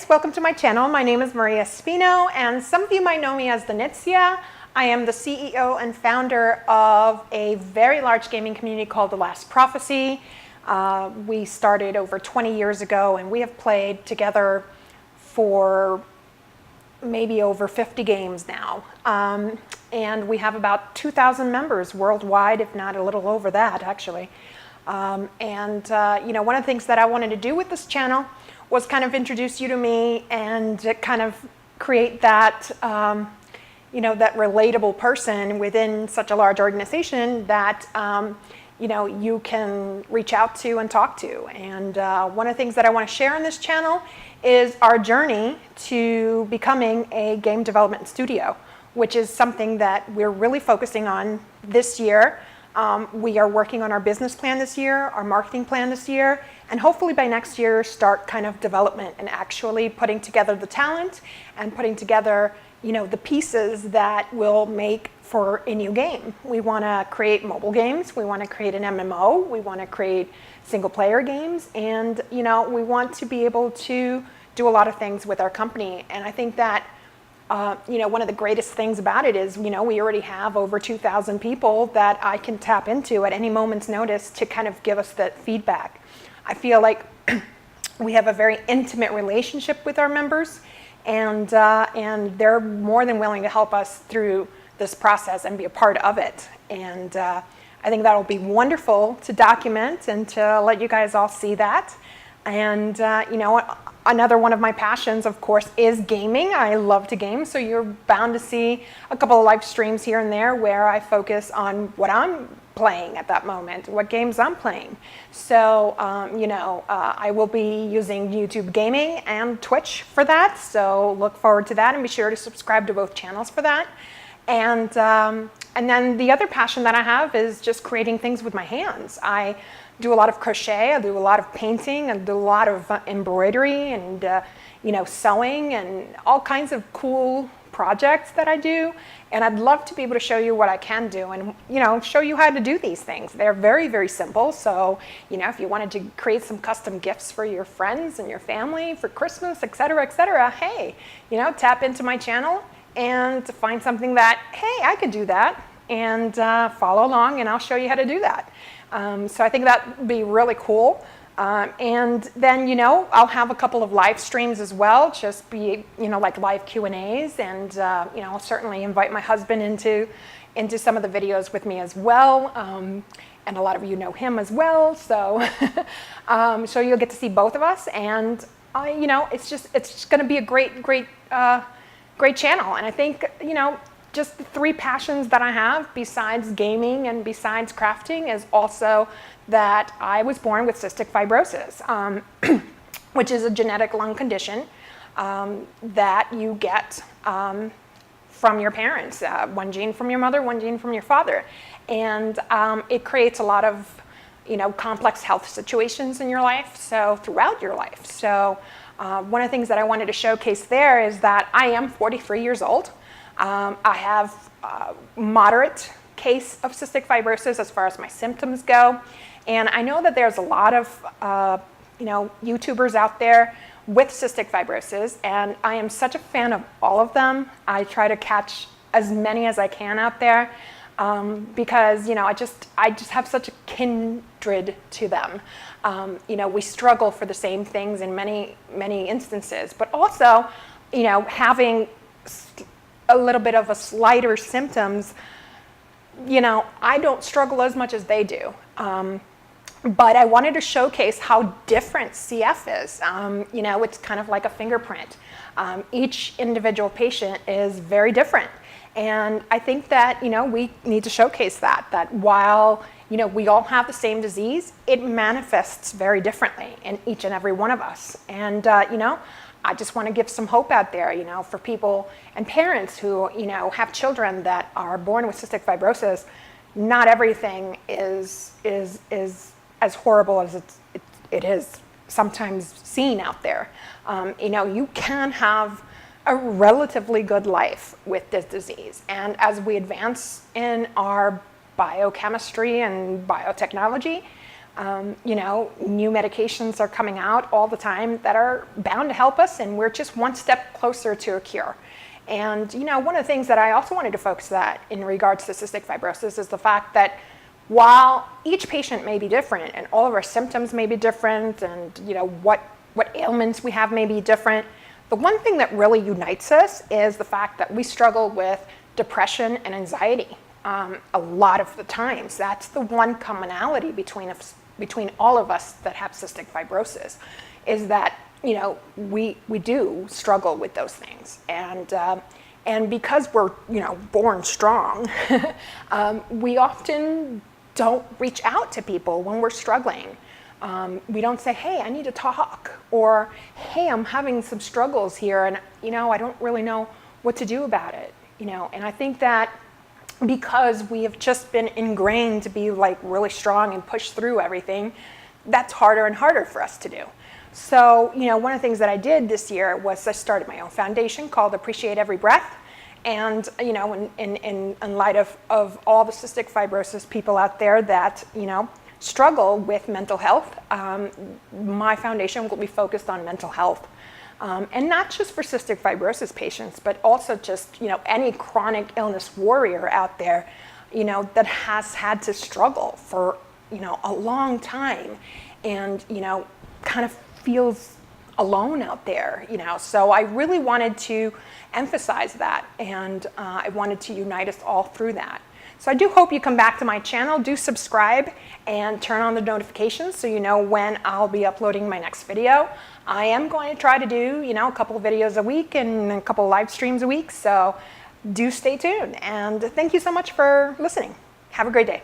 guys, welcome to my channel. My name is Maria Espino, and some of you might know me as Danitsia. I am the CEO and founder of a very large gaming community called The Last Prophecy. We started over 20 years ago, and we have played together for maybe over 50 games now. And we have about 2,000 members worldwide, if not a little over that, actually. One of the things that I wanted to do with this channel was kind of introduce you to me and kind of create that, that relatable person within such a large organization that, you can reach out to and talk to. And one of the things that I want to share on this channel is our journey to becoming a game development studio, which is something that we're really focusing on this year. We are working on our business plan this year, our marketing plan this year, and hopefully by next year start kind of development and actually putting together the talent and putting together, the pieces that will make for a new game. We want to create mobile games, we want to create an MMO, we want to create single player games, and we want to be able to do a lot of things with our company. And I think that one of the greatest things about it is, we already have over 2,000 people that I can tap into at any moment's notice to kind of give us that feedback. I feel like we have a very intimate relationship with our members, and they're more than willing to help us through this process and be a part of it. And I think that'll be wonderful to document and to let you guys all see that. And another one of my passions, of course, is gaming. I love to game, so you're bound to see a couple of live streams here and there where I focus on what I'm playing at that moment, what games I'm playing. So, I will be using YouTube Gaming and Twitch for that, so look forward to that and be sure to subscribe to both channels for that. And then the other passion that I have is just creating things with my hands. I do a lot of crochet, I do a lot of painting, I do a lot of embroidery and sewing and all kinds of cool projects that I do. And I'd love to be able to show you what I can do and show you how to do these things. They're very, very simple. So if you wanted to create some custom gifts for your friends and your family for Christmas, etc., hey, tap into my channel and find something that, hey, I could do that, and follow along and I'll show you how to do that. So I think that would be really cool. And then, I'll have a couple of live streams as well, just be, like live Q&As, and, I'll certainly invite my husband into some of the videos with me as well. And a lot of you know him as well. So, so you'll get to see both of us, and, it's just going to be a great channel. And I think, just the three passions that I have besides gaming and besides crafting is also that I was born with cystic fibrosis, which is a genetic lung condition that you get from your parents, one gene from your mother, one gene from your father. And it creates a lot of complex health situations in your life, so throughout your life. So one of the things that I wanted to showcase there is that I am 43 years old. I have a moderate case of cystic fibrosis as far as my symptoms go. And I know that there's a lot of, YouTubers out there with cystic fibrosis, and I am such a fan of all of them. I try to catch as many as I can out there because, I just have such a kindred to them. We struggle for the same things in many, many instances, but also, having a little bit of a slighter symptoms, I don't struggle as much as they do. But I wanted to showcase how different CF is. It's kind of like a fingerprint. Each individual patient is very different. And I think that, we need to showcase that while, we all have the same disease, it manifests very differently in each and every one of us. And, I just want to give some hope out there, for people and parents who, have children that are born with cystic fibrosis. Not everything is as horrible as it is sometimes seen out there. You can have a relatively good life with this disease. And as we advance in our biochemistry and biotechnology, New medications are coming out all the time that are bound to help us, and we're just one step closer to a cure. And one of the things that I also wanted to focus that in regards to cystic fibrosis is the fact that while each patient may be different and all of our symptoms may be different, and what ailments we have may be different, the one thing that really unites us is the fact that we struggle with depression and anxiety. A lot of the times, that's the one commonality between all of us that have cystic fibrosis, is that we do struggle with those things, and because we're born strong, we often don't reach out to people when we're struggling. We don't say, hey, I need to talk, or hey, I'm having some struggles here, and I don't really know what to do about it. And I think that because we have just been ingrained to be like really strong and push through everything, that's harder and harder for us to do. So, one of the things that I did this year was I started my own foundation called Appreciate Every Breath. And, in light of all the cystic fibrosis people out there that, struggle with mental health, my foundation will be focused on mental health. And not just for cystic fibrosis patients, but also just, any chronic illness warrior out there, that has had to struggle for, a long time and, kind of feels alone out there, So I really wanted to emphasize that, and I wanted to unite us all through that. So I do hope you come back to my channel. Do subscribe and turn on the notifications so you know when I'll be uploading my next video. I am going to try to do, a couple of videos a week and a couple of live streams a week. So do stay tuned. And thank you so much for listening. Have a great day.